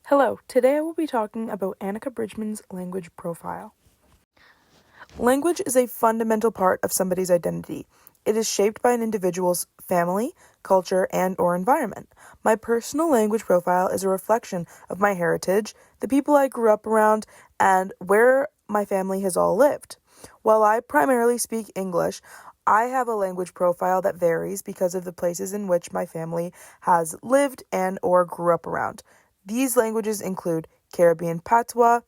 Hello, today I will be talking about Annika Bridgemans' language profile. Language is a fundamental part of somebody's identity. It is shaped by an individual's family, culture, and/or environment. My personal language profile is a reflection of my heritage, the people I grew up around, and where my family has all lived. While I primarily speak English, I have a language profile that varies because of the places in which my family has lived and/or grew up around. These languages include Caribbean Patois,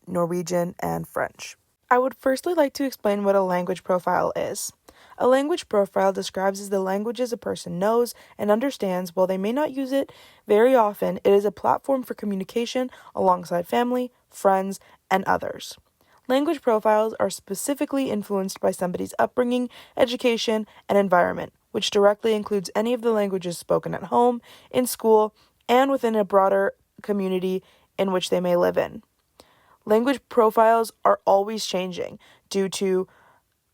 Norwegian, and French. I would firstly like to explain what a language profile is. A language profile describes the languages a person knows and understands. While they may not use it very often, it is a platform for communication alongside family, friends, and others. Language profiles are specifically influenced by somebody's upbringing, education, and environment, which directly includes any of the languages spoken at home, in school, and within a broader community in which they may live in. Language profiles are always changing due to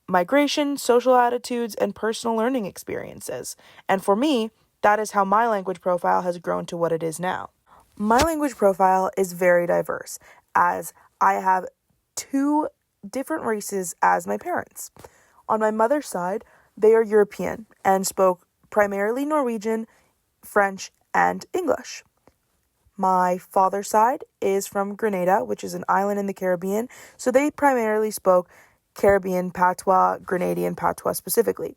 migration, social attitudes, and personal learning experiences. And for me, that is how my language profile has grown to what it is now. My language profile is very diverse, as I have two different races as my parents. On my mother's side, they are European and spoke primarily Norwegian, French, and English. My father's side is from Grenada, which is an island in the Caribbean, so they primarily spoke Caribbean Patois, Grenadian Patois specifically.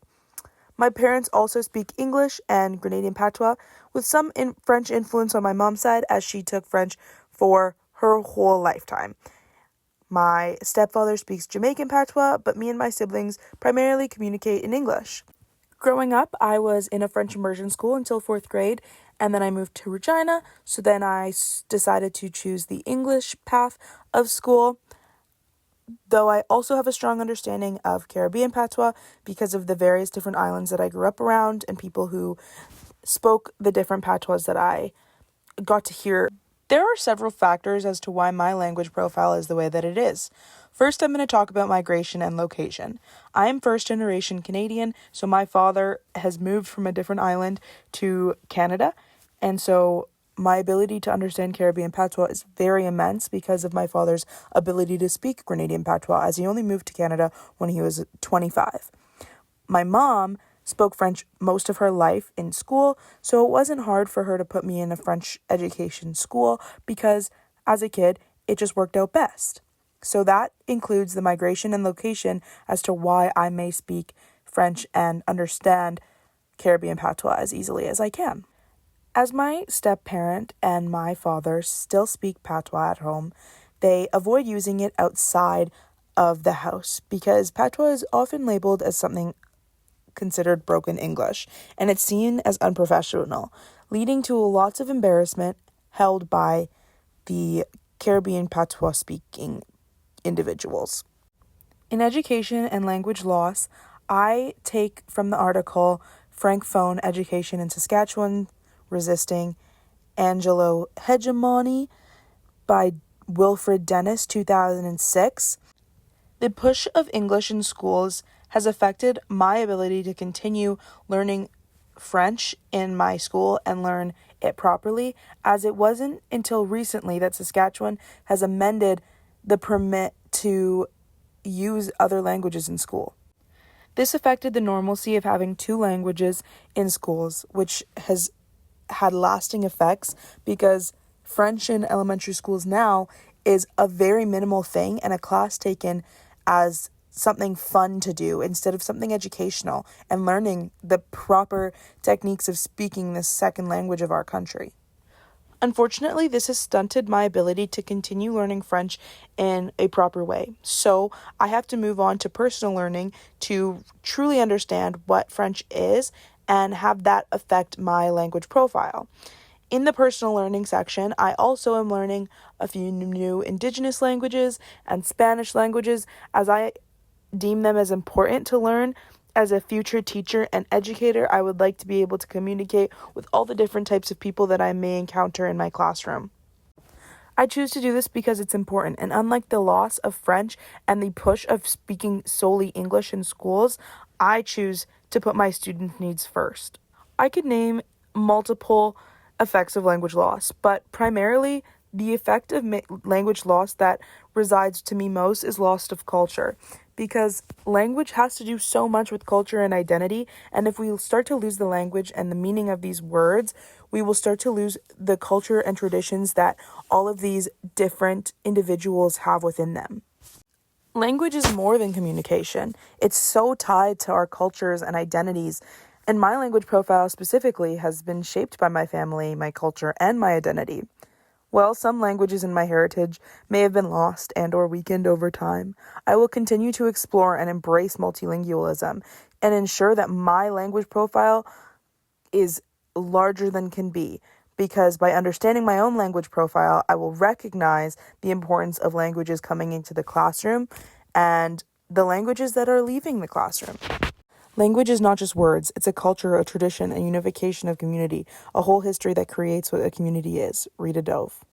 My parents also speak English and Grenadian Patois, with some French influence on my mom's side, as she took French for her whole lifetime. My stepfather speaks Jamaican Patois, but me and my siblings primarily communicate in English. Growing up, I was in a French immersion school until 4th grade, and then I moved to Regina, so then I decided to choose the English path of school, though I also have a strong understanding of Caribbean Patois because of the various different islands that I grew up around and people who spoke the different patois that I got to hear. There are several factors as to why my language profile is the way that it is. First, I'm going to talk about migration and location. I am first generation Canadian, so my father has moved from a different island to Canada, and so my ability to understand Caribbean Patois is very immense because of my father's ability to speak Grenadian Patois, as he only moved to Canada when he was 25. My mom spoke French most of her life in school, so it wasn't hard for her to put me in a French education school because, as a kid, it just worked out best. So that includes the migration and location as to why I may speak French and understand Caribbean Patois as easily as I can. As my step-parent and my father still speak Patois at home, they avoid using it outside of the house because Patois is often labeled as something considered broken English, and it's seen as unprofessional, leading to lots of embarrassment held by the Caribbean Patois speaking individuals. In education and language loss, I take from the article Francophone Education in Saskatchewan, Resisting Anglo-Hegemony by Wilfred Dennis, 2006. The push of English in schools has affected my ability to continue learning French in my school and learn it properly, as it wasn't until recently that Saskatchewan has amended the permit to use other languages in school. This affected the normalcy of having two languages in schools, which has had lasting effects because French in elementary schools now is a very minimal thing and a class taken as something fun to do instead of something educational and learning the proper techniques of speaking this second language of our country. Unfortunately, this has stunted my ability to continue learning French in a proper way. So I have to move on to personal learning to truly understand what French is and have that affect my language profile. In the personal learning section, I also am learning a few new Indigenous languages and Spanish languages, as I deem them as important to learn. As a future teacher and educator, I would like to be able to communicate with all the different types of people that I may encounter in my classroom. I choose to do this because it's important, and unlike the loss of French and the push of speaking solely English in schools, I choose to put my student needs first. I could name multiple effects of language loss, but primarily The effect of language loss that resides to me most is loss of culture, because language has to do so much with culture and identity, and if we start to lose the language and the meaning of these words, we will start to lose the culture and traditions that all of these different individuals have within them. Language is more than communication. It's so tied to our cultures and identities. And my language profile specifically has been shaped by my family, my culture, and my identity. While some languages in my heritage may have been lost and or weakened over time, I will continue to explore and embrace multilingualism and ensure that my language profile is larger than can be, because by understanding my own language profile, I will recognize the importance of languages coming into the classroom and the languages that are leaving the classroom. Language is not just words, it's a culture, a tradition, a unification of community, a whole history that creates what a community is. Rita Dove.